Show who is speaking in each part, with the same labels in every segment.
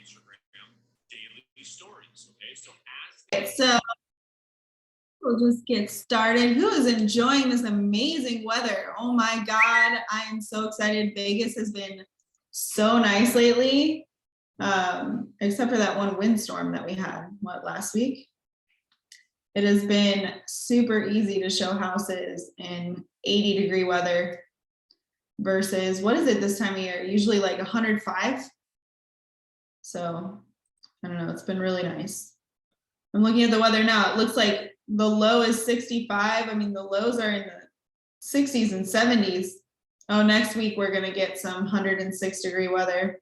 Speaker 1: Instagram daily stories. Okay, so
Speaker 2: we'll just get started. Who is enjoying this amazing weather? Oh my God, I am so excited. Vegas has been so nice lately, except for that one windstorm that we had, last week? It has been super easy to show houses in 80-degree weather versus, what is it this time of year? Usually like 105. So I don't know, it's been really nice. I'm looking at the weather now. It looks like the low is 65. I mean, the lows are in the 60s and 70s. Oh, next week we're gonna get some 106-degree weather.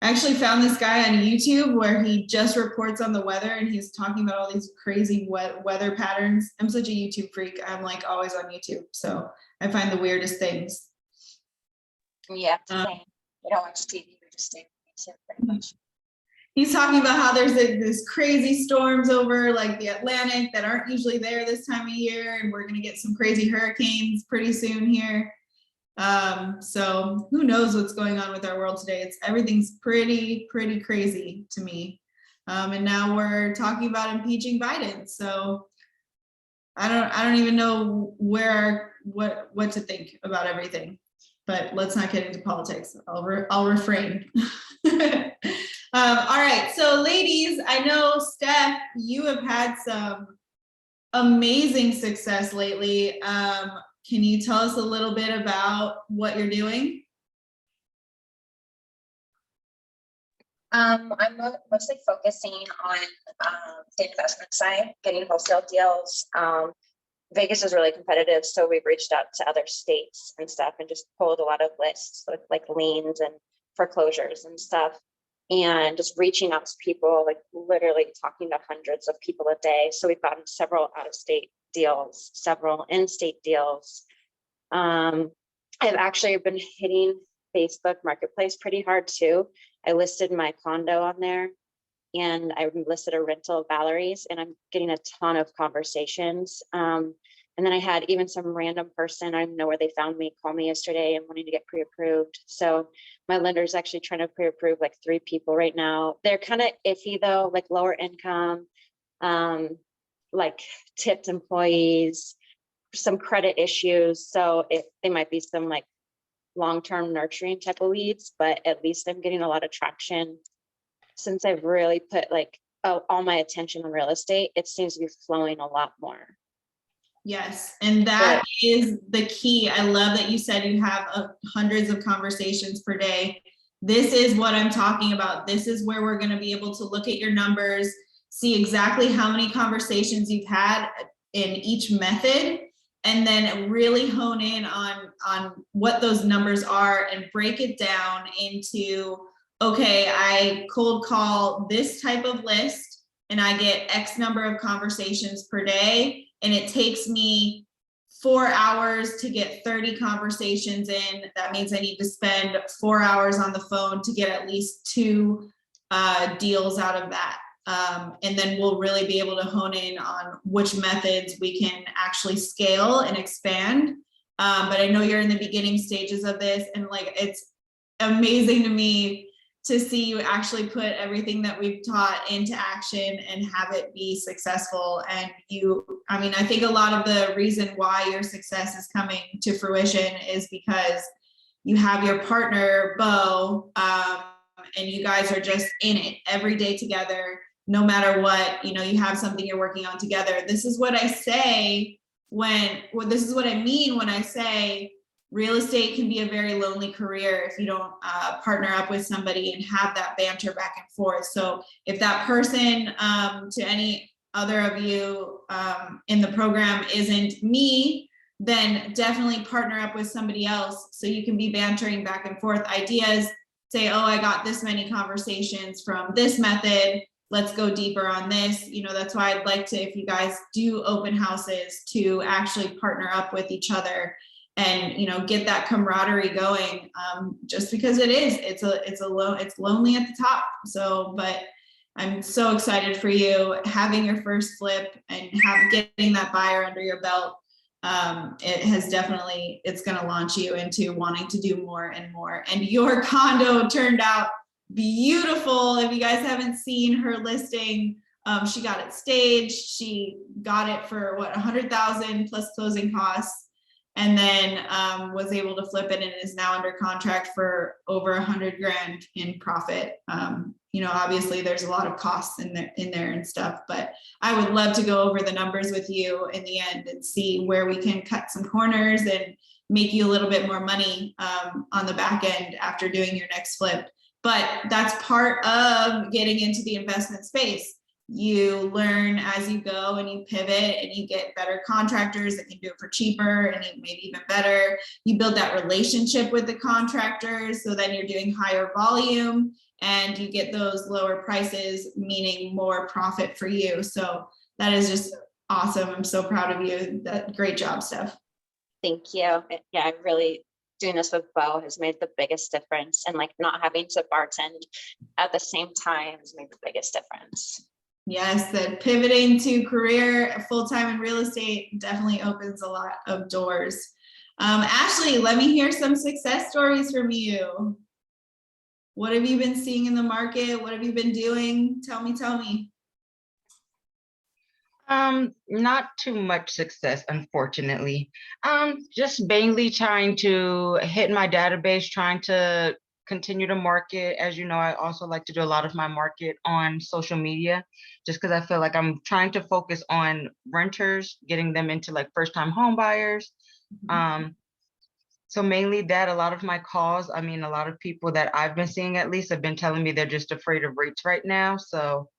Speaker 2: I actually found this guy on YouTube where he just reports on the weather and he's talking about all these crazy weather patterns. I'm such a YouTube freak. I'm like always on YouTube. So I find the weirdest things.
Speaker 3: Yeah, same. We don't watch TV, we just stay on YouTube pretty much.
Speaker 2: He's talking about how there's this crazy storms over like the Atlantic that aren't usually there this time of year. And we're gonna get some crazy hurricanes pretty soon here. So who knows what's going on with our world today? Everything's pretty crazy to me. And now we're talking about impeaching Biden. So I don't even know what to think about everything, but let's not get into politics. I'll refrain. All right, so ladies, I know Steph, you have had some amazing success lately. Can you tell us a little bit about what you're doing?
Speaker 3: I'm mostly focusing on the investment side, getting wholesale deals. Vegas is really competitive, so we've reached out to other states and stuff and just pulled a lot of lists with like liens and foreclosures and stuff, and just reaching out to people, like literally talking to hundreds of people a day. So we've gotten several out-of-state deals, several in-state deals. I've actually been hitting Facebook Marketplace pretty hard too. I listed my condo on there and I listed a rental of Valerie's, and I'm getting a ton of conversations. And then I had even some random person, I don't know where they found me, call me yesterday and wanting to get pre-approved. So my lender's actually trying to pre-approve like 3 people right now. They're kind of iffy though, like lower income, like tipped employees, some credit issues. So they might be some like long-term nurturing type of leads, but at least I'm getting a lot of traction since I've really put like all my attention on real estate. It seems to be flowing a lot more.
Speaker 2: Yes, and that is the key. I love that you said you have hundreds of conversations per day. This is what I'm talking about. This is where we're going to be able to look at your numbers, see exactly how many conversations you've had in each method, and then really hone in on what those numbers are and break it down into, okay, I cold call this type of list and I get X number of conversations per day. And it takes me 4 hours to get 30 conversations in. That means I need to spend 4 hours on the phone to get at least 2 deals out of that. And then we'll really be able to hone in on which methods we can actually scale and expand. But I know you're in the beginning stages of this, and like, it's amazing to me to see you actually put everything that we've taught into action and have it be successful. And I think a lot of the reason why your success is coming to fruition is because you have your partner, Bo, and you guys are just in it every day together, no matter what, you have something you're working on together. This is what I say this is what I mean when I say real estate can be a very lonely career if you don't partner up with somebody and have that banter back and forth. So if that person, to any other of you in the program, isn't me, then definitely partner up with somebody else so you can be bantering back and forth ideas. Say, oh, I got this many conversations from this method. Let's go deeper on this. That's why I'd like to, if you guys do open houses, to actually partner up with each other and get that camaraderie going, just because it's lonely at the top. So, but I'm so excited for you having your first flip and getting that buyer under your belt. It's going to launch you into wanting to do more and more. And your condo turned out beautiful. If you guys haven't seen her listing, she got it staged. She got it for what, 100,000 plus closing costs, and then was able to flip it and is now under contract for over 100 grand in profit. Obviously there's a lot of costs in there and stuff, but I would love to go over the numbers with you in the end and see where we can cut some corners and make you a little bit more money on the back end after doing your next flip. But that's part of getting into the investment space. You learn as you go and you pivot and you get better contractors that can do it for cheaper and maybe even better. You build that relationship with the contractors, so then you're doing higher volume and you get those lower prices, meaning more profit for you. So that is just awesome. I'm so proud of you. Great job, Steph.
Speaker 3: Thank you. Yeah, I really, doing this with Bo has made the biggest difference, and like not having to bartend at the same time has made the biggest difference.
Speaker 2: Yes, that pivoting to career full-time in real estate definitely opens a lot of doors. Ashley, let me hear some success stories from you. What have you been seeing in the market? What have you been doing? Tell me.
Speaker 4: Not too much success, unfortunately. Just mainly trying to hit my database, trying to continue to market. As you know, I also like to do a lot of my market on social media, just because I feel like I'm trying to focus on renters, getting them into like first-time home buyers. So mainly that. A lot of my calls, I mean, a lot of people that I've been seeing at least have been telling me they're just afraid of rates right now. So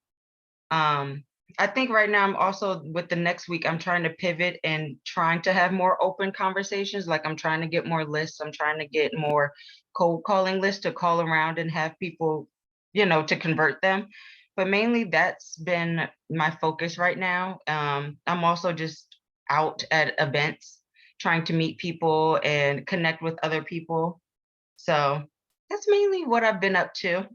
Speaker 4: I think right now I'm also, with the next week, I'm trying to pivot and trying to have more open conversations. Like I'm trying to get more lists. I'm trying to get more cold calling lists to call around and have people, to convert them. But mainly that's been my focus right now. I'm also just out at events, trying to meet people and connect with other people. So that's mainly what I've been up to.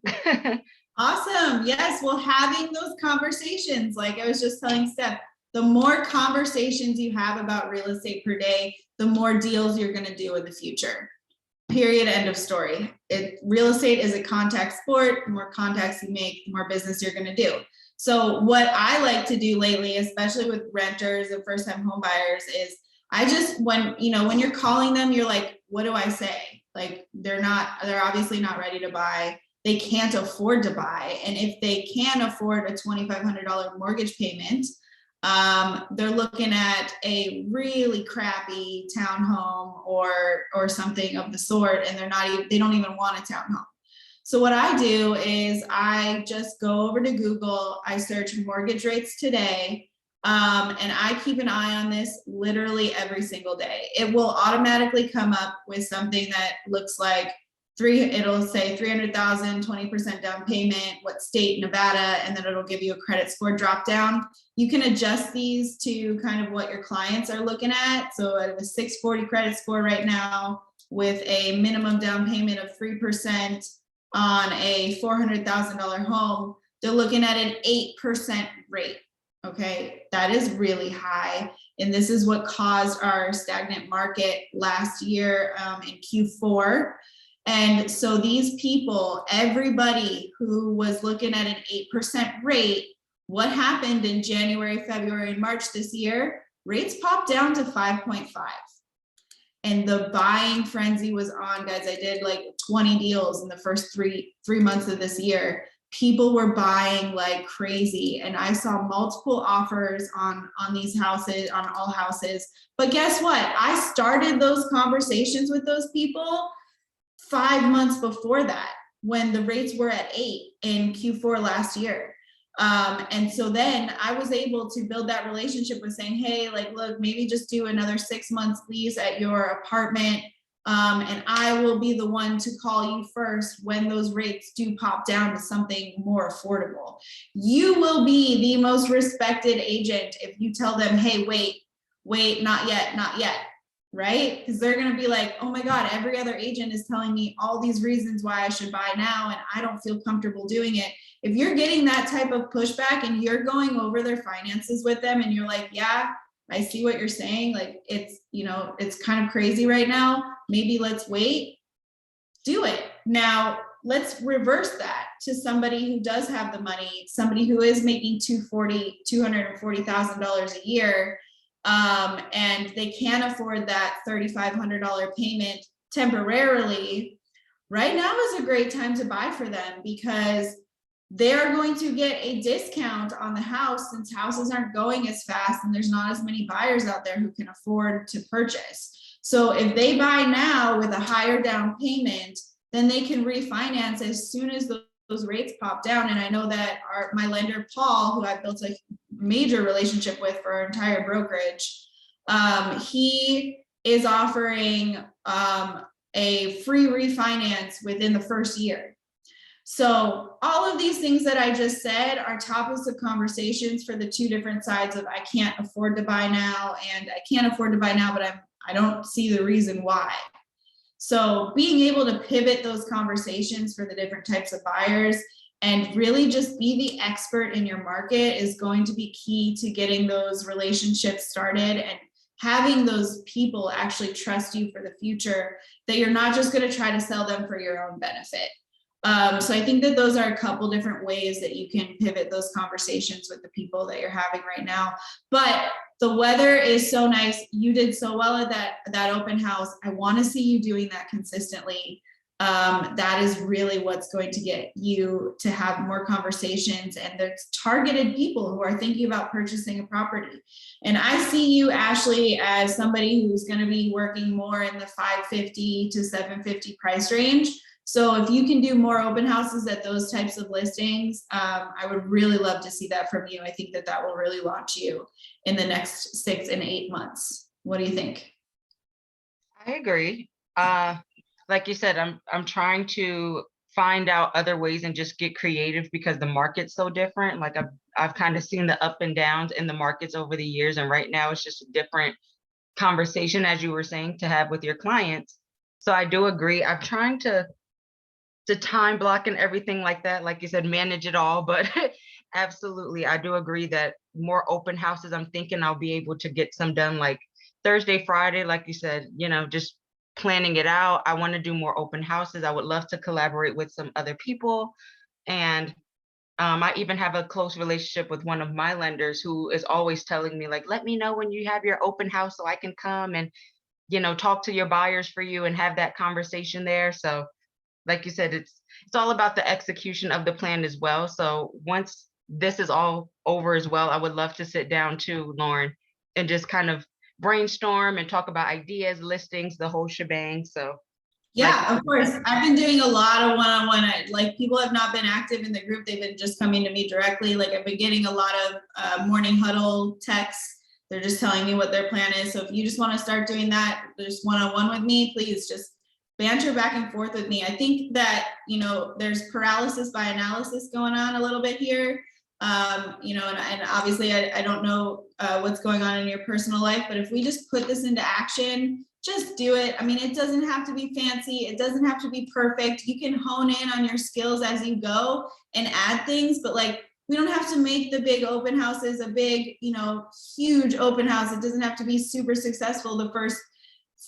Speaker 2: Awesome. Yes. Well, having those conversations, like I was just telling Steph, the more conversations you have about real estate per day, the more deals you're going to do in the future. Period. End of story. Real estate is a contact sport. The more contacts you make, the more business you're going to do. So what I like to do lately, especially with renters and first-time home buyers, is when you're calling them, you're like, what do I say? Like they're obviously not ready to buy. They can't afford to buy. And if they can afford a $2,500 mortgage payment, they're looking at a really crappy townhome or something of the sort, and they don't even want a townhome. So what I do is I just go over to Google, I search mortgage rates today, and I keep an eye on this literally every single day. It will automatically come up with something that looks like it'll say 300,000, 20% down payment, what state, Nevada, and then it'll give you a credit score drop down. You can adjust these to kind of what your clients are looking at. So I have a 640 credit score right now with a minimum down payment of 3% on a $400,000 home. They're looking at an 8% rate. Okay, that is really high. And this is what caused our stagnant market last year in Q4. And so these people, everybody who was looking at an 8% rate, what happened in January, February, and March this year? Rates popped down to 5.5. And the buying frenzy was on, guys. I did like 20 deals in the first three months of this year. People were buying like crazy. And I saw multiple offers on these houses, on all houses. But guess what? I started those conversations with those people 5 months before that, when the rates were at 8 in Q4 last year. And so then I was able to build that relationship with saying, hey, like, look, maybe just do another 6 months lease at your apartment. And I will be the one to call you first when those rates do pop down to something more affordable. You will be the most respected agent if you tell them, hey, wait, not yet. Right? Because they're going to be like, oh my God, every other agent is telling me all these reasons why I should buy now, and I don't feel comfortable doing it. If you're getting that type of pushback and you're going over their finances with them and you're like, yeah, I see what you're saying. Like it's kind of crazy right now. Maybe let's wait. Do it. Now, let's reverse that to somebody who does have the money, somebody who is making $240,000 a year, and they can't afford that $3,500 payment temporarily. Right now is a great time to buy for them because they're going to get a discount on the house since houses aren't going as fast and there's not as many buyers out there who can afford to purchase. So if they buy now with a higher down payment, then they can refinance as soon as those rates pop down. And I know that my lender, Paul, who I've built a major relationship with for our entire brokerage, he is offering a free refinance within the first year. So all of these things that I just said are topics of conversations for the two different sides of I can't afford to buy now and I can't afford to buy now, but I don't see the reason why. So being able to pivot those conversations for the different types of buyers and really just be the expert in your market is going to be key to getting those relationships started and having those people actually trust you for the future, that you're not just going to try to sell them for your own benefit. So I think that those are a couple different ways that you can pivot those conversations with the people that you're having right now. But the weather is so nice. You did so well at that open house. I want to see you doing that consistently. That is really what's going to get you to have more conversations, and there's targeted people who are thinking about purchasing a property. And I see you, Ashley, as somebody who's going to be working more in the 550 to 750 price range. So if you can do more open houses at those types of listings, I would really love to see that from you. I think that that will really launch you in the next 6 and 8 months. What do you think?
Speaker 4: I agree. Like you said, I'm trying to find out other ways and just get creative because the market's so different. Like I've kind of seen the up and downs in the markets over the years, and right now it's just a different conversation, as you were saying, to have with your clients. So I do agree. I'm trying to time block and everything like that, like you said, manage it all. But absolutely, I do agree that more open houses, I'm thinking I'll be able to get some done like Thursday, Friday, like you said, just planning it out. I want to do more open houses. I would love to collaborate with some other people. And I even have a close relationship with one of my lenders who is always telling me, like, let me know when you have your open house so I can come and, talk to your buyers for you and have that conversation there. So like you said, it's all about the execution of the plan as well. So once this is all over as well, I would love to sit down too, Lauren, and just kind of brainstorm and talk about ideas, listings, the whole shebang. So
Speaker 2: yeah, of course. I've been doing a lot of one-on-one. Like people have not been active in the group. They've been just coming to me directly. Like I've been getting a lot of morning huddle texts. They're just telling me what their plan is. So if you just want to start doing that, just one-on-one with me, please just banter back and forth with me. I think that, there's paralysis by analysis going on a little bit here. And obviously I don't know what's going on in your personal life, but if we just put this into action, just do it. I mean, it doesn't have to be fancy. It doesn't have to be perfect. You can hone in on your skills as you go and add things, but we don't have to make the big open houses a big, huge open house. It doesn't have to be super successful the first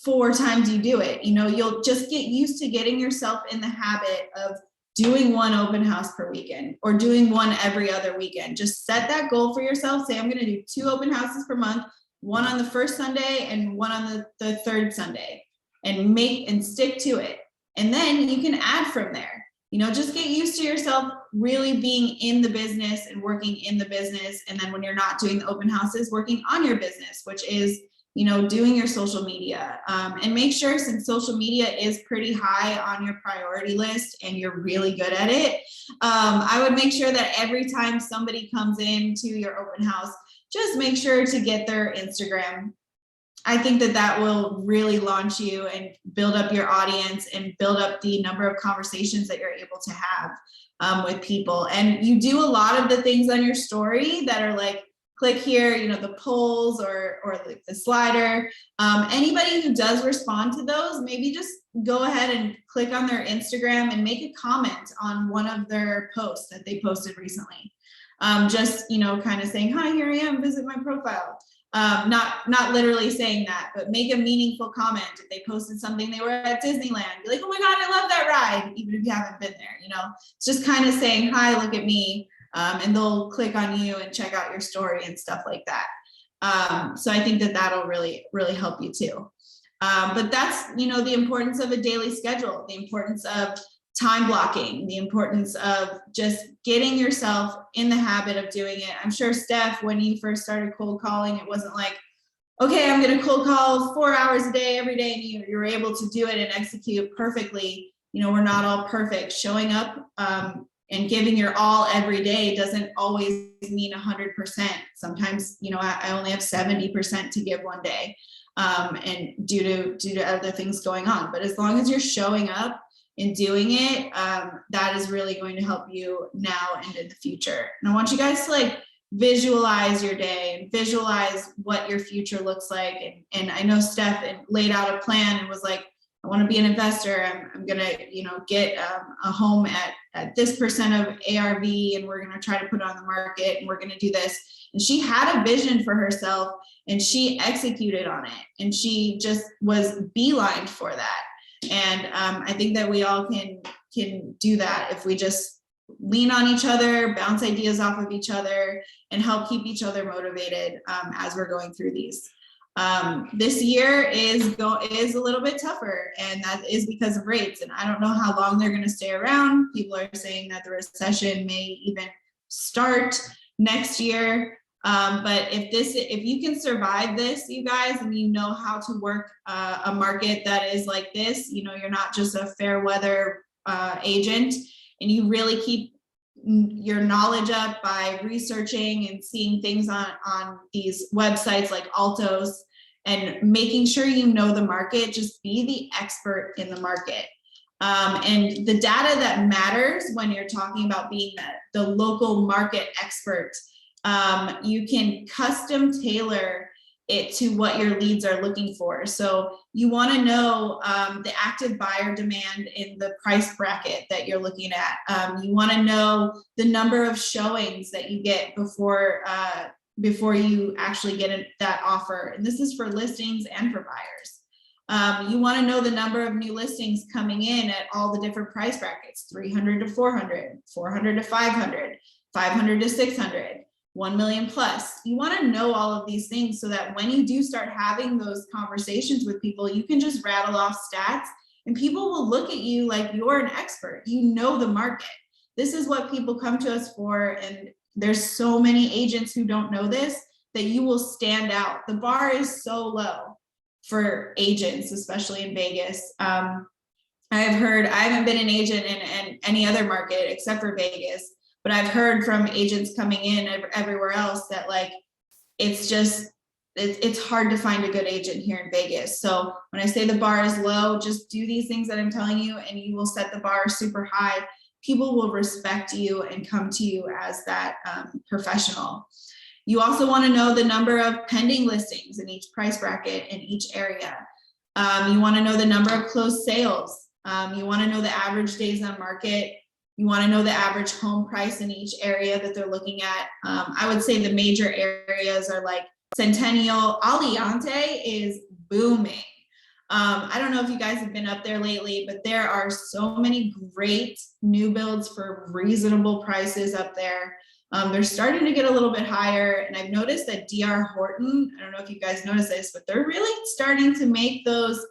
Speaker 2: 4 times you do it. You'll just get used to getting yourself in the habit of doing one open house per weekend or doing one every other weekend. Just set that goal for yourself. Say, I'm going to do 2 open houses per month, one on the first Sunday and one on the third Sunday, and stick to it. And then you can add from there. Just get used to yourself really being in the business and working in the business. And then when you're not doing the open houses, working on your business, which is doing your social media, and make sure, since social media is pretty high on your priority list and you're really good at it, I would make sure that every time somebody comes into your open house, just make sure to get their Instagram. I think that will really launch you and build up your audience and build up the number of conversations that you're able to have with people. And you do a lot of the things on your story that are like, click here, the polls or like the slider. Anybody who does respond to those, maybe just go ahead and click on their Instagram and make a comment on one of their posts that they posted recently. Just, kind of saying, hi, here I am, visit my profile. Not literally saying that, but make a meaningful comment. If they posted something, they were at Disneyland, be like, oh my God, I love that ride, even if you haven't been there, you know, it's just kind of saying, hi, look at me. And they'll click on you and check out your story and stuff like that. So I think that that'll really, really help you too. But that's, you know, the importance of a daily schedule, the importance of time blocking, the importance of just getting yourself in the habit of doing it. I'm sure, Steph, when you first started cold calling, it wasn't like, okay, I'm going to cold call 4 hours a day, every day, and you were able to do it and execute perfectly. You know, we're not all perfect. Showing up and giving your all every day doesn't always mean 100%. Sometimes, you know, I only have 70% to give one day, and due to other things going on. But as long as you're showing up and doing it, that is really going to help you now and in the future. And I want you guys to like visualize your day and visualize what your future looks like. And I know Steph laid out a plan and was like, I want to be an investor. I'm gonna, you know, get a home at this percent of ARV, and we're gonna try to put it on the market, and we're gonna do this. And she had a vision for herself, and she executed on it, and she just was beelined for that. And I think that we all can do that if we just lean on each other, bounce ideas off of each other, and help keep each other motivated as we're going through these. This year is a little bit tougher, and that is because of rates. And I don't know how long they're going to stay around. People are saying that the recession may even start next year. But if you can survive this, you guys, and you know how to work a market that is like this, you know, you're not just a fair weather agent, and you really keep your knowledge up by researching and seeing things on these websites like Altos, and making sure you know the market. Just be the expert in the market. And the data that matters when you're talking about being the local market expert, you can custom tailor it to what your leads are looking for. So you want to know the active buyer demand in the price bracket that you're looking at. You want to know the number of showings that you get before you actually get that offer. And this is for listings and for buyers. You want to know the number of new listings coming in at all the different price brackets: 300 to 400, 400 to 500, 500 to 600. 1 million plus. You want to know all of these things so that when you do start having those conversations with people, you can just rattle off stats and people will look at you like you're an expert. You know the market. This is what people come to us for. And there's so many agents who don't know this, that you will stand out. The bar is so low for agents, especially in Vegas. I haven't been an agent in any other market except for Vegas, but I've heard from agents coming in everywhere else that like, it's hard to find a good agent here in Vegas. So when I say the bar is low, just do these things that I'm telling you, and you will set the bar super high. People will respect you and come to you as that professional. You also want to know the number of pending listings in each price bracket in each area. You want to know the number of closed sales. You want to know the average days on market. You want to know the average home price in each area that they're looking at. I would say the major areas are like Centennial. Aliante is booming. I don't know if you guys have been up there lately, but there are so many great new builds for reasonable prices up there. They're starting to get a little bit higher. And I've noticed that DR Horton, I don't know if you guys notice this, but they're really starting to make those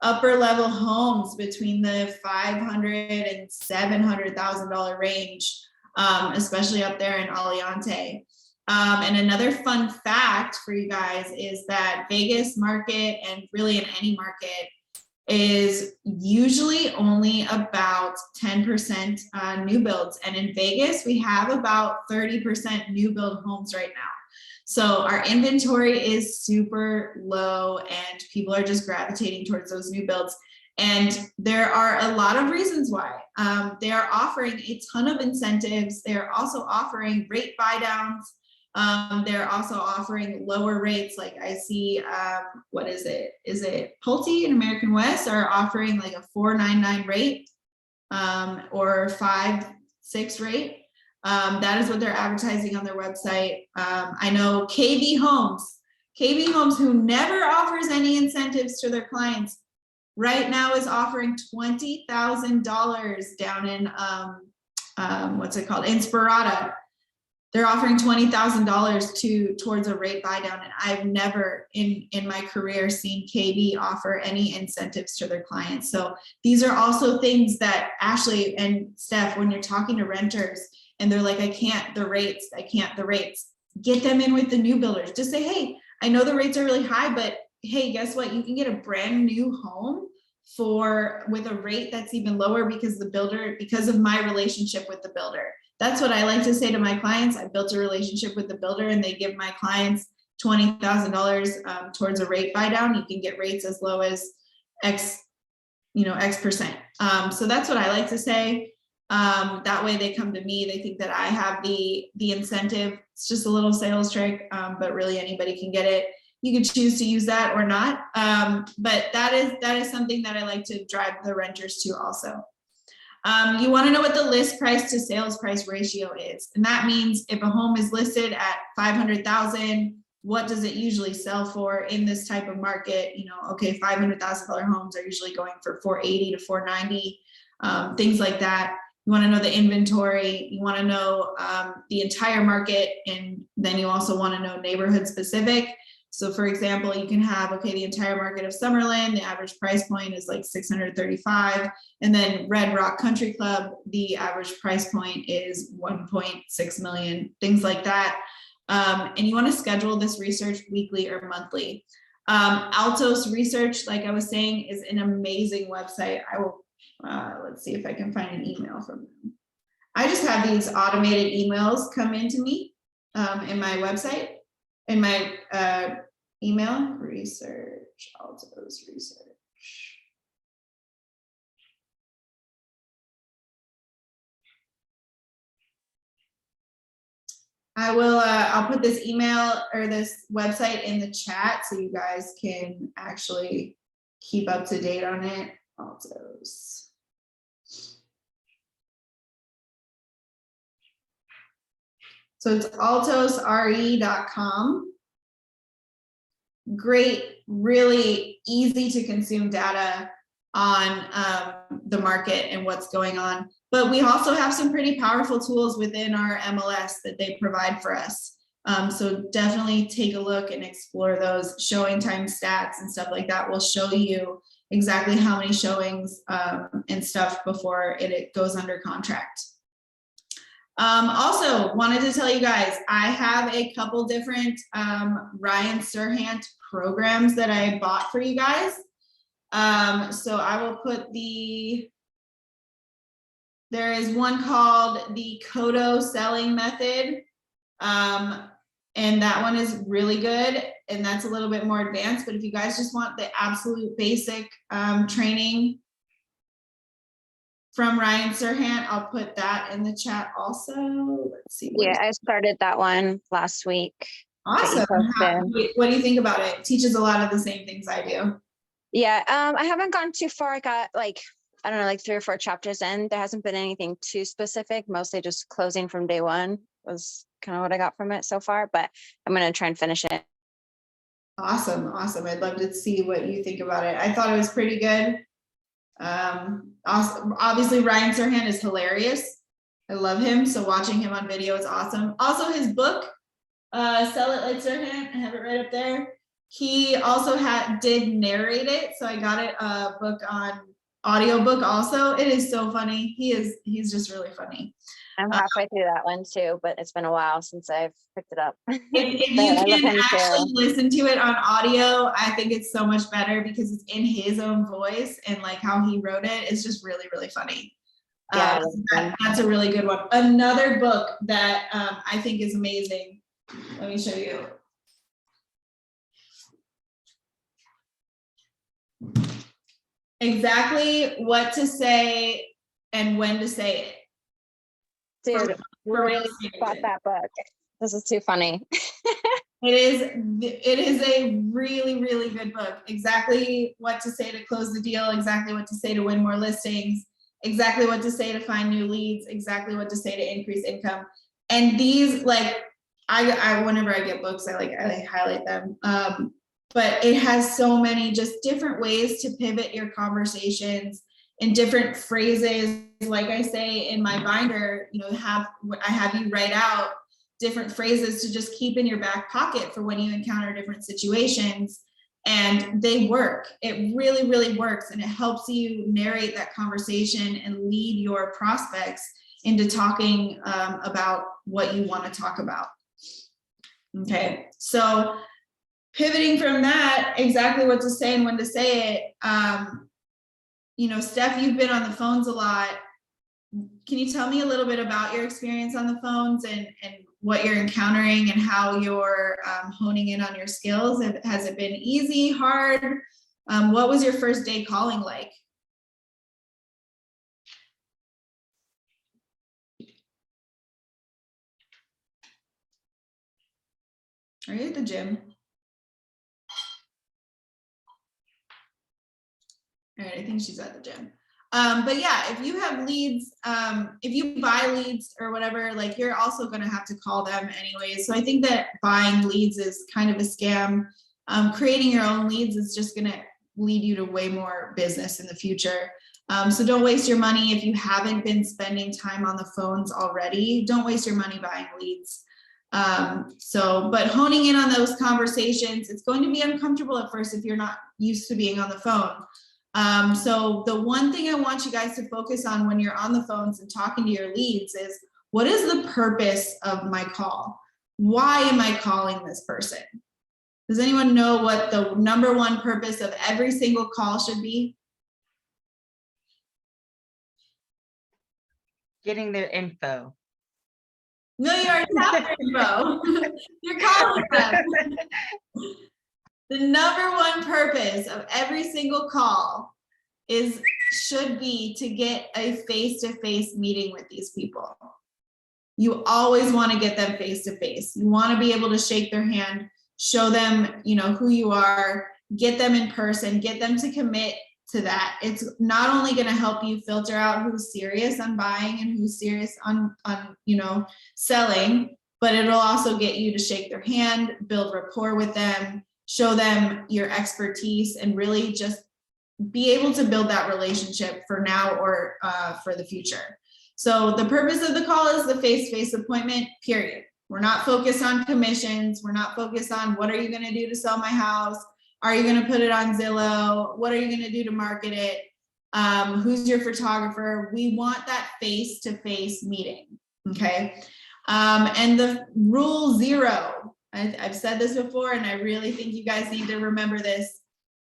Speaker 2: upper level homes between the $500,000 and $700,000 range, especially up there in Aliante. And another fun fact for you guys is that Vegas market, and really in any market, is usually only about 10% new builds. And in Vegas, we have about 30% new build homes right now. So our inventory is super low and people are just gravitating towards those new builds. And there are a lot of reasons why. They are offering a ton of incentives. They're also offering rate buy downs. They're also offering lower rates. Like I see, what is it? Is it Pulte and American West are offering like a 4.99 rate or 5.6 rate. That is what they're advertising on their website. I know KV Homes KB Homes, who never offers any incentives to their clients, right now is offering $20,000 down in, what's it called? Inspirata. They're offering $20,000 towards a rate buy down. And I've never in my career seen KB offer any incentives to their clients. So these are also things that Ashley and Steph, when you're talking to renters and they're like, I can't the rates, get them in with the new builders. Just say, hey, I know the rates are really high, but hey, guess what? You can get a brand new home with a rate that's even lower because of my relationship with the builder. That's what I like to say to my clients. I built a relationship with the builder and they give my clients $20,000 towards a rate buy down. You can get rates as low as X percent. So that's what I like to say. That way they come to me, they think that I have the incentive. It's just a little sales trick, but really anybody can get it. You can choose to use that or not. But that is something that I like to drive the renters to also. You want to know what the list price to sales price ratio is. And that means if a home is listed at 500,000, what does it usually sell for in this type of market? Okay, $500,000 homes are usually going for 480 to 490, things like that. You want to know the inventory. You want to know the entire market. And then you also want to know neighborhood specific. So for example, you can have, the entire market of Summerlin, the average price point is like 635. And then Red Rock Country Club, the average price point is 1.6 million, things like that. And you want to schedule this research weekly or monthly. Altos Research, like I was saying, is an amazing website. I will, let's see if I can find an email from them. I just have these automated emails come into me in my website. In my email, research, Altos Research. I'll put this email or this website in the chat so you guys can actually keep up to date on it. Altos. So it's altosre.com. Great, really easy to consume data on the market and what's going on. But we also have some pretty powerful tools within our MLS that they provide for us. So definitely take a look and explore those. Showing time stats and stuff like that will show you exactly how many showings and stuff before it goes under contract. Also wanted to tell you guys, I have a couple different Ryan Serhant programs that I bought for you guys. So I will put there is one called the Kodo selling method. And that one is really good. And that's a little bit more advanced, but if you guys just want the absolute basic training from Ryan Serhant, I'll put that in the chat also. Let's see.
Speaker 3: Yeah, I started that one last week.
Speaker 2: Awesome. What do you think about it? It teaches a lot of the same things I do.
Speaker 3: Yeah, I haven't gone too far. I got like 3 or 4 chapters in. There hasn't been anything too specific, mostly just closing from day one was kind of what I got from it so far, but I'm going to try and finish it.
Speaker 2: Awesome. I'd love to see what you think about it. I thought it was pretty good. Obviously Ryan Serhant is hilarious. I love him. So watching him on video is awesome. Also his book, Sell It Like Serhant, I have it right up there. He also did narrate it. So I got it a book on audiobook also. It is so funny. He's just really funny.
Speaker 3: I'm halfway through that one too, but it's been a while since I've picked it up.
Speaker 2: If you can actually listen to it on audio, I think it's so much better because it's in his own voice and like how he wrote it is just really, really funny.
Speaker 3: Yeah,
Speaker 2: that's a really good one. Another book that I think is amazing. Let me show you. Exactly what to say and when to say it.
Speaker 3: Dude, really bought that book. This is too funny.
Speaker 2: It is a really, really good book. Exactly what to say to close the deal, exactly what to say to win more listings, exactly what to say to find new leads, exactly what to say to increase income. And these, like, whenever I get books, I highlight them. But it has so many just different ways to pivot your conversations and different phrases. Like I say in my binder, I have you write out different phrases to just keep in your back pocket for when you encounter different situations. And they work. It really, really works. And it helps you narrate that conversation and lead your prospects into talking about what you want to talk about. Okay, so pivoting from that, exactly what to say and when to say it. Steph, you've been on the phones a lot. Can you tell me a little bit about your experience on the phones and what you're encountering and how you're honing in on your skills? Has it been easy, hard? What was your first day calling like? Are you at the gym? All right, I think she's at the gym. But yeah, if you have leads, if you buy leads or whatever, like you're also going to have to call them anyways. So I think that buying leads is kind of a scam. Creating your own leads is just going to lead you to way more business in the future. So don't waste your money if you haven't been spending time on the phones already. Don't waste your money buying leads. But honing in on those conversations, it's going to be uncomfortable at first if you're not used to being on the phone. So the one thing I want you guys to focus on when you're on the phones and talking to your leads is, what is the purpose of my call? Why am I calling this person? Does anyone know what the number one purpose of every single call should be?
Speaker 4: Getting their info.
Speaker 2: No, you already have their info. You're calling them. The number one purpose of every single call should be to get a face-to-face meeting with these people. You always want to get them face-to-face. You want to be able to shake their hand, show them, who you are, get them in person, get them to commit to that. It's not only going to help you filter out who's serious on buying and who's serious on selling, but it'll also get you to shake their hand, build rapport with them, show them your expertise, and really just be able to build that relationship for now or for the future. So the purpose of the call is the face-to-face appointment, period. We're not focused on commissions. We're not focused on what are you going to do to sell my house? Are you going to put it on Zillow? What are you going to do to market it? Who's your photographer? We want that face-to-face meeting, okay? And the rule 0, I've said this before, and I really think you guys need to remember this.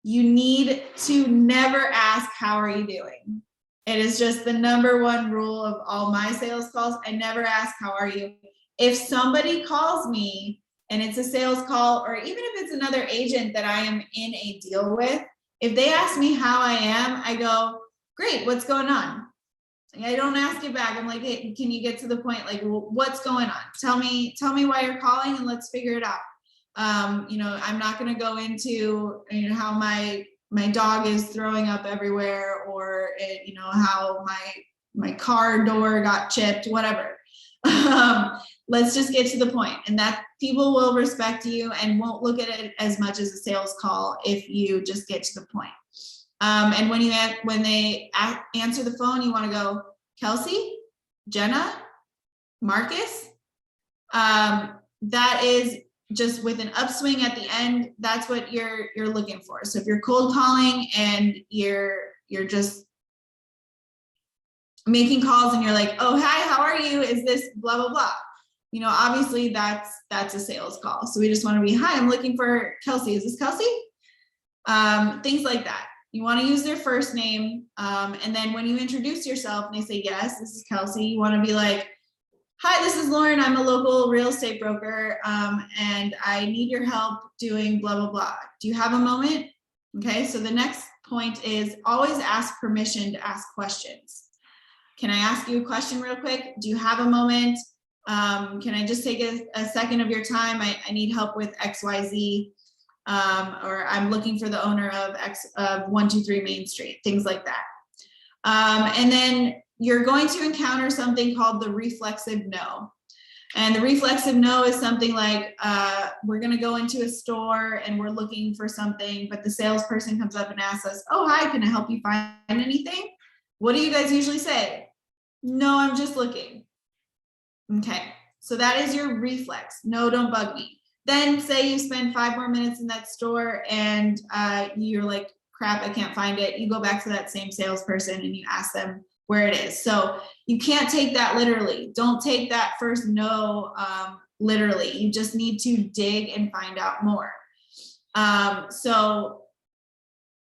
Speaker 2: You need to never ask, how are you doing? It is just the number one rule of all my sales calls. I never ask, how are you? If somebody calls me and it's a sales call, or even if it's another agent that I am in a deal with, if they ask me how I am, I go, great, what's going on? I don't ask it back. I'm like, hey, can you get to the point? Like, what's going on? Tell me why you're calling and let's figure it out. I'm not going to go into, how my dog is throwing up everywhere, or how my car door got chipped, whatever. Let's just get to the point, and that people will respect you and won't look at it as much as a sales call if you just get to the point. And when they answer the phone, you want to go, Kelsey, Jenna, Marcus. That is just with an upswing at the end. That's what you're looking for. So if you're cold calling and you're just making calls and you're like, oh, hi, how are you? Is this blah, blah, blah? Obviously that's a sales call. So we just want to be, hi, I'm looking for Kelsey. Is this Kelsey? Things like that. You want to use their first name. And then when you introduce yourself and they say, yes, this is Kelsey, you want to be like, hi, this is Lauren. I'm a local real estate broker, and I need your help doing blah, blah, blah. Do you have a moment? Okay, so the next point is always ask permission to ask questions. Can I ask you a question real quick? Do you have a moment? Can I just take a second of your time? I need help with XYZ, or I'm looking for the owner of 123 Main Street, things like that. And then you're going to encounter something called the reflexive no. And the reflexive no is something like, we're gonna go into a store and we're looking for something, but the salesperson comes up and asks us, oh, hi, can I help you find anything? What do you guys usually say? No, I'm just looking. Okay, so that is your reflex. No, don't bug me. Then say you spend 5 more minutes in that store and you're like, crap, I can't find it. You go back to that same salesperson and you ask them where it is. So you can't take that literally. Don't take that first no literally. You just need to dig and find out more. So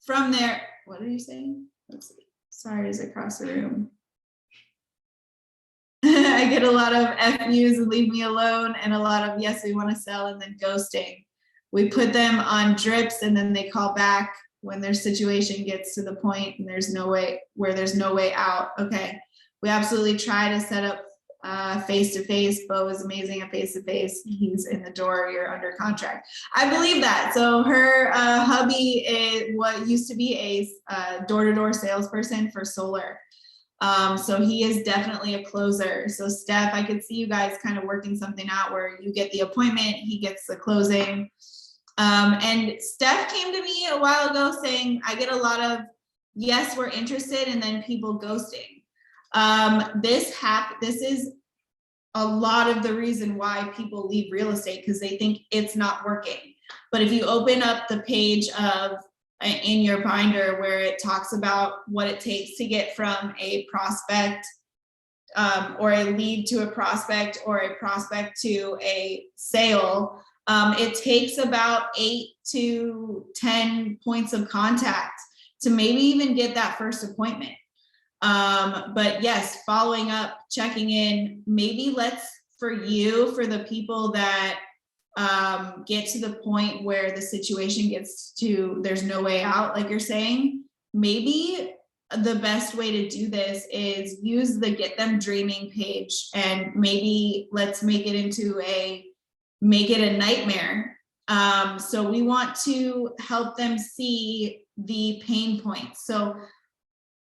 Speaker 2: from there, what are you saying? Let's see. Sorry, is across the room. I get a lot of FUs and leave me alone, and a lot of yes, we want to sell, and then ghosting. We put them on drips and then they call back when their situation gets to the point and there's no way out. Okay. We absolutely try to set up face-to-face. Bo is amazing at face-to-face. He's in the door, you're under contract. I believe that. So her hubby is what used to be a door-to-door salesperson for solar. So he is definitely a closer. So Steph, I could see you guys kind of working something out where you get the appointment, he gets the closing. And Steph came to me a while ago saying, I get a lot of, yes, we're interested, and then people ghosting. This is a lot of the reason why people leave real estate, because they think it's not working. But if you open up the page of in your binder where it talks about what it takes to get from a prospect or a lead to a prospect or a prospect to a sale, it takes about 8 to 10 points of contact to maybe even get that first appointment. But yes, following up, checking in, maybe for the people that get to the point where the situation gets to, there's no way out, like you're saying, maybe the best way to do this is use the Get Them Dreaming page, and maybe let's make it a nightmare. So we want to help them see the pain points. So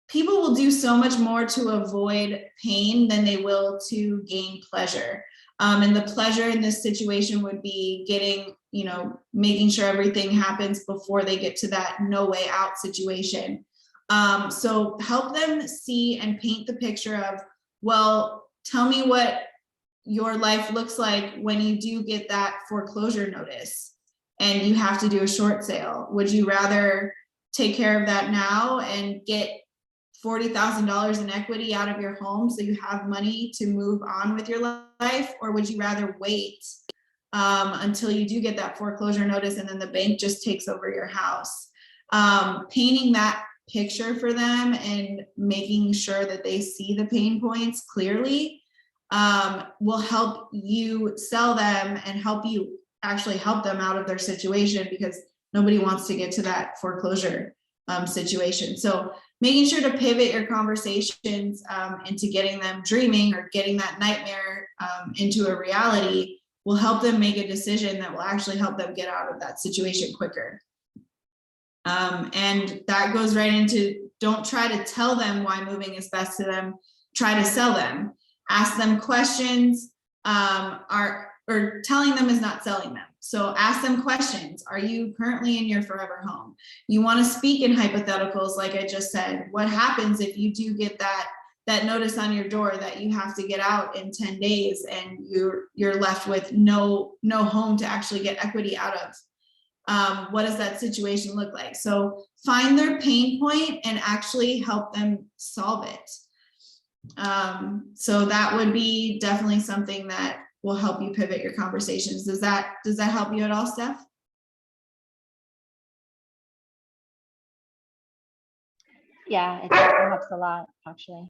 Speaker 2: people will do so much more to avoid pain than they will to gain pleasure. And the pleasure in this situation would be making sure everything happens before they get to that no way out situation. So help them see and paint the picture of, well, tell me what your life looks like when you do get that foreclosure notice and you have to do a short sale. Would you rather take care of that now and get $40,000 in equity out of your home so you have money to move on with your life? Or would you rather wait until you do get that foreclosure notice and then the bank just takes over your house? Painting that picture for them and making sure that they see the pain points clearly will help you sell them and help you actually help them out of their situation, because nobody wants to get to that foreclosure situation. So making sure to pivot your conversations into getting them dreaming or getting that nightmare into a reality will help them make a decision that will actually help them get out of that situation quicker. And that goes right into, don't try to tell them why moving is best to them. Try to sell them. Ask them questions. Or telling them is not selling them. So ask them questions. Are you currently in your forever home? You want to speak in hypotheticals, like I just said. What happens if you do get that notice on your door that you have to get out in 10 days and you're left with no home to actually get equity out of? What does that situation look like? So find their pain point and actually help them solve it. So that would be definitely something that will help you pivot your conversations. Does that help you at all, Steph?
Speaker 5: Yeah, it definitely helps a lot, actually.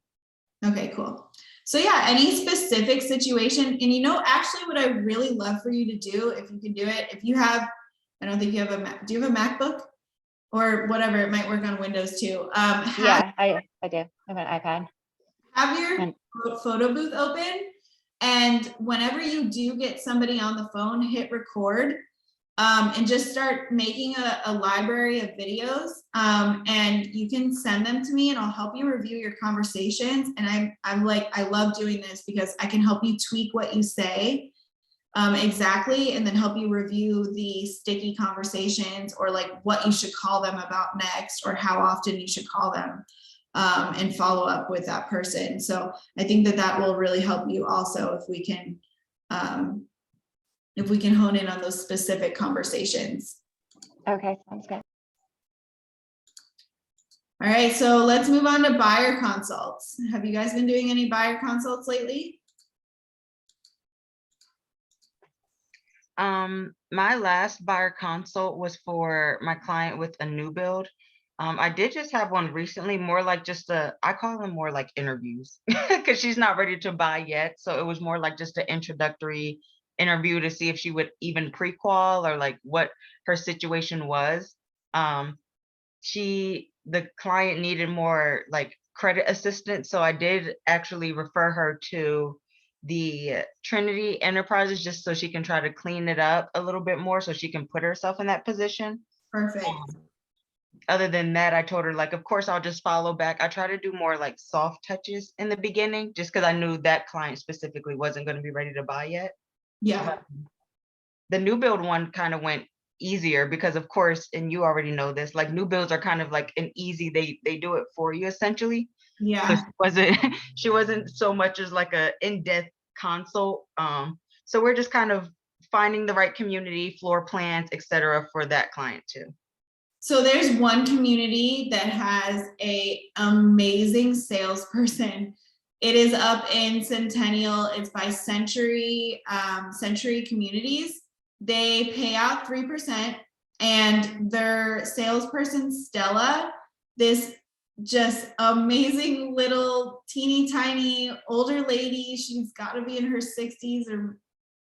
Speaker 2: Okay, cool. So yeah, any specific situation, and actually what I really love for you to do, if you can do it, if you have, I don't think you have a Mac, do you have a MacBook or whatever? It might work on Windows too.
Speaker 5: Yeah, I do. I have an iPad.
Speaker 2: Have your photo booth open, and whenever you do get somebody on the phone, hit record. and just start making a library of videos. And you can send them to me and I'll help you review your conversations. And I'm like, I love doing this because I can help you tweak what you say exactly, and then help you review the sticky conversations, or like what you should call them about next, or how often you should call them, and follow up with that person. So I think that will really help you also if we can hone in on those specific conversations.
Speaker 5: Okay, sounds good.
Speaker 2: All right, so let's move on to buyer consults. Have you guys been doing any buyer consults lately?
Speaker 4: My last buyer consult was for my client with a new build. I did just have one recently, more like just I call them more like interviews because she's not ready to buy yet. So it was more like just an introductory interview to see if she would even pre-qual or like what her situation was. The client needed more like credit assistance. So I did actually refer her to the Trinity Enterprises just so she can try to clean it up a little bit more so she can put herself in that position.
Speaker 2: Perfect.
Speaker 4: Other than that, I told her, like, of course, I'll just follow back. I try to do more like soft touches in the beginning, just because I knew that client specifically wasn't going to be ready to buy yet.
Speaker 2: Yeah.
Speaker 4: The new build one kind of went easier because, of course, and you already know this, like new builds are kind of like an easy, they do it for you essentially.
Speaker 2: Yeah.
Speaker 4: So she wasn't so much as like a in-depth consult. So we're just kind of finding the right community, floor plans, etc. for that client too.
Speaker 2: So there's one community that has an amazing salesperson. It is up in Centennial. It's by Century Communities. They pay out 3%, and their salesperson, Stella, this just amazing little teeny tiny older lady. She's got to be in her 60s or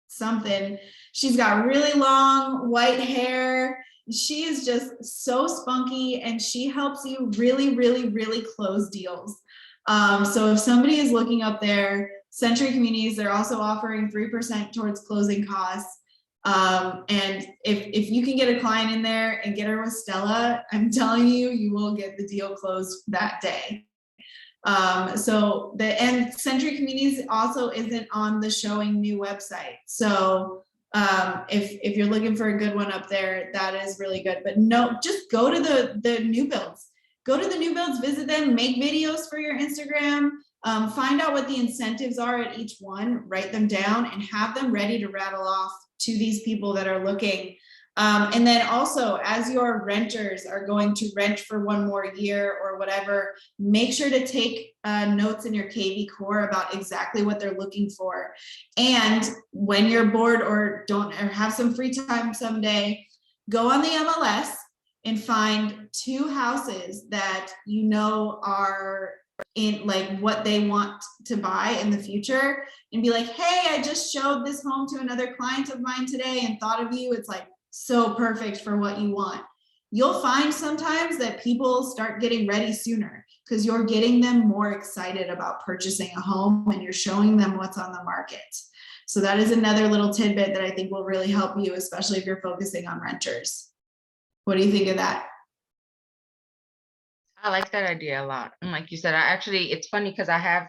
Speaker 2: something. She's got really long white hair. She is just so spunky, and she helps you really, really, really close deals. So if somebody is looking up there, Century Communities, they're also offering 3% towards closing costs. And if you can get a client in there and get her with Stella, I'm telling you, you will get the deal closed that day. And Century Communities also isn't on the Showing New website. So if you're looking for a good one up there, that is really good. But no, just go to the new builds. Go to the new builds, visit them, make videos for your Instagram, find out what the incentives are at each one, write them down, and have them ready to rattle off to these people that are looking. And then also, as your renters are going to rent for one more year or whatever, make sure to take notes in your KV core about exactly what they're looking for. And when you're bored or have some free time someday, go on the MLS and find 2 houses that you know are in like what they want to buy in the future, and be like, hey, I just showed this home to another client of mine today and thought of you. It's like so perfect for what you want. You'll find sometimes that people start getting ready sooner because you're getting them more excited about purchasing a home and you're showing them what's on the market. So that is another little tidbit that I think will really help you, especially if you're focusing on renters. What do you think of that?
Speaker 4: I like that idea a lot. And like you said, it's funny because I have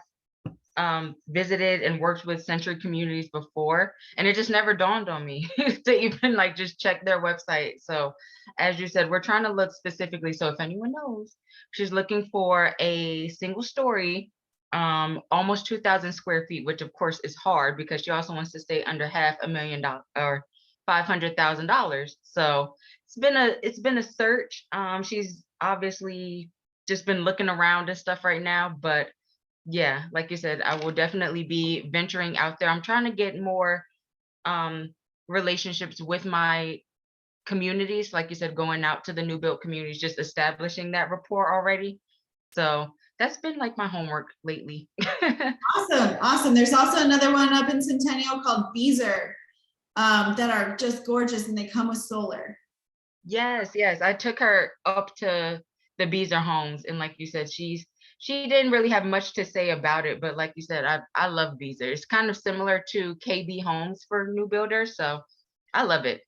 Speaker 4: visited and worked with Century Communities before, and it just never dawned on me to even like just check their website. So as you said, we're trying to look specifically. So if anyone knows, she's looking for a single story, almost 2,000 square feet, which of course is hard because she also wants to stay under $500,000 or $500,000. So it's been a search. She's obviously just been looking around and stuff right now, but yeah, like you said, I will definitely be venturing out there. I'm trying to get more relationships with my communities, like you said, going out to the new built communities, just establishing that rapport already. So that's been like my homework lately.
Speaker 2: Awesome. There's also another one up in Centennial called Beezer that are just gorgeous, and they come with solar.
Speaker 4: Yes. I took her up to the Beezer homes, and like you said, she didn't really have much to say about it, but like you said, I love Beezer. It's kind of similar to KB Homes for new builders, so I love it.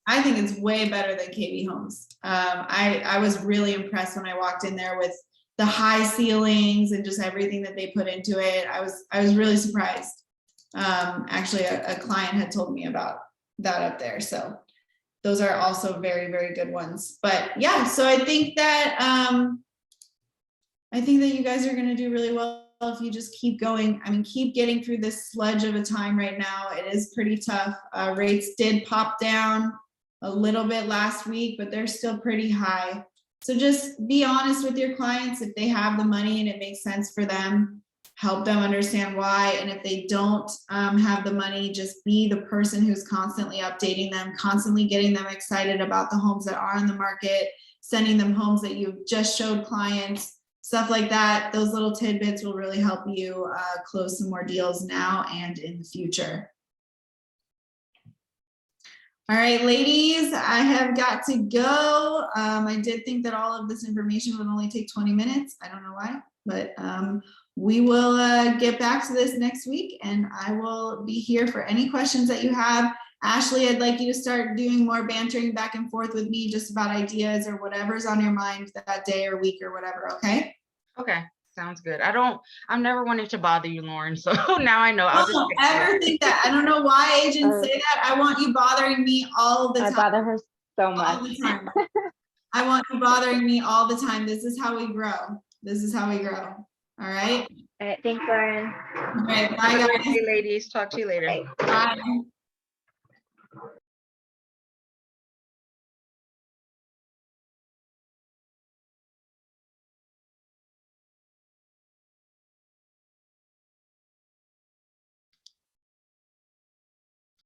Speaker 2: I think it's way better than KB Homes. I was really impressed when I walked in there with the high ceilings and just everything that they put into it. I was really surprised. Actually, a client had told me about that up there. So those are also very, very good ones. But yeah, so I think that you guys are going to do really well if you just keep going. I mean, keep getting through this sludge of a time right now. It is pretty tough. Rates did pop down a little bit last week, but they're still pretty high. So just be honest with your clients. If they have the money and it makes sense for them, help them understand why. And if they don't have the money, just be the person who's constantly updating them, constantly getting them excited about the homes that are in the market, sending them homes that you've just showed clients, stuff like that. Those little tidbits will really help you close some more deals now and in the future. All right, ladies, I have got to go. I did think that all of this information would only take 20 minutes. I don't know why, but we will get back to this next week, and I will be here for any questions that you have. Ashley, I'd like you to start doing more bantering back and forth with me just about ideas or whatever's on your mind that day or week or whatever, okay?
Speaker 4: Okay, sounds good. I'm never wanting to bother you, Lauren, so now I know. I'll just
Speaker 2: Don't ever think that. I don't know why agents say that. I want you bothering me all the
Speaker 5: I
Speaker 2: time.
Speaker 5: bother her so
Speaker 2: All
Speaker 5: much.
Speaker 2: the time. I want you bothering me all the time. This is how we grow. This is how we grow. All right.
Speaker 5: All right, thanks, Lauren.
Speaker 2: All right. Bye,
Speaker 4: Have a good
Speaker 2: guys.
Speaker 4: day, ladies. Talk to you later.
Speaker 5: Bye.
Speaker 2: Bye.